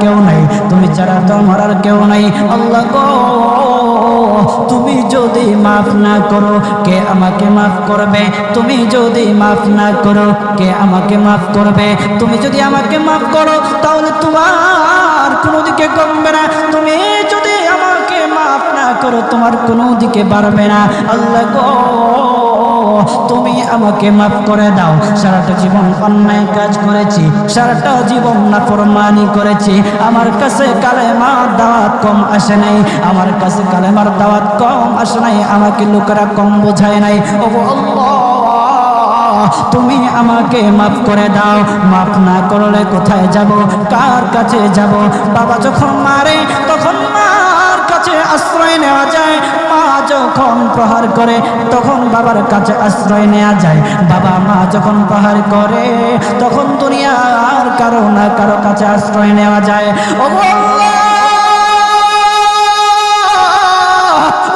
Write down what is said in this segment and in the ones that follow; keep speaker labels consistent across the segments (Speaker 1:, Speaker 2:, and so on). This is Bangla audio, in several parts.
Speaker 1: কেউ নাই, তুমি ছাড়া তো আমার আর কেউ নাই। আল্লাহ গো, তুমি যদি মাফ না করো কে আমাকে মাফ করবে? তুমি যদি মাফ না করো কে আমাকে মাফ করবে? তুমি যদি আমাকে মাফ করো তাহলে তোমার কোনো দিকে কমবে না, তুমি যদি আমাকে মাফ না করো তোমার কোনো দিকে বাড়বে না। আল্লাহ গো, তুমি আমাকে মাফ করে দাও। সারাটা জীবন অন্যায় কাজ করেছি, সারাটা জীবন নাফরমানি করেছি, আমার কাছে কালেমার দাওয়াত কম আসে নাই, আমার কাছে কালেমার দাওয়াত কম আসে নাই, আমাকে লোকেরা কম বোঝায় নাই। ওগো আল্লাহ, তুমি আমাকে মাফ করে দাও। মাফ না করলে কোথায় যাব, কার কাছে যাব? বাবা যখন মারে তখন মার কাছে আশ্রয় নেওয়া যায়, মা যখন প্রহার করে তখন বাবার কাছে আশ্রয় নেওয়া যায়, বাবা মা যখন প্রহার করে তখন দুনিয়ার কারো না কারো কাছে আশ্রয় নেওয়া যায়। ওগো আল্লাহ,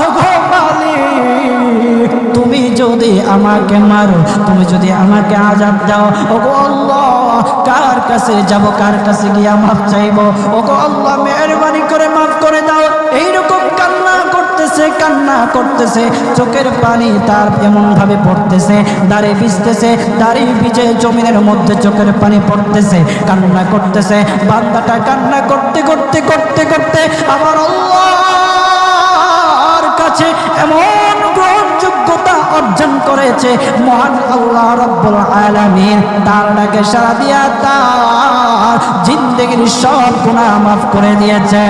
Speaker 1: ওগো মালিক, তুমি যদি আমাকে মারো, তুমি যদি আমাকে আযাব দাও, ওগো আল্লাহ, কার কাছে যাব, কার কাছে গিয়া মাফ চাইবো? ওগো আল্লাহ, মেহেরবানি করে মাফ করে দাও। এইরকম কান্না করতেছে, কান্না করতেছে, চোখের পানি তার এমন ভাবে পড়তেছে, দাড়ি ভিজতেছে, দাড়ি ভিজে জমিনের মধ্যে চোখের পানি পড়তেছে, কান্না করতেছে। বান্দাটা কান্না করতে করতে করতে করতে আমার আল্লাহর কাছে এমন গ্রহণযোগ্যতা অর্জন করেছে, মহান আল্লাহ রাব্বুল আলামিন তার ডাকে সাড়া দিয়া তার জিন্দেগির সব গুনাহ মাফ করে দিয়েছে।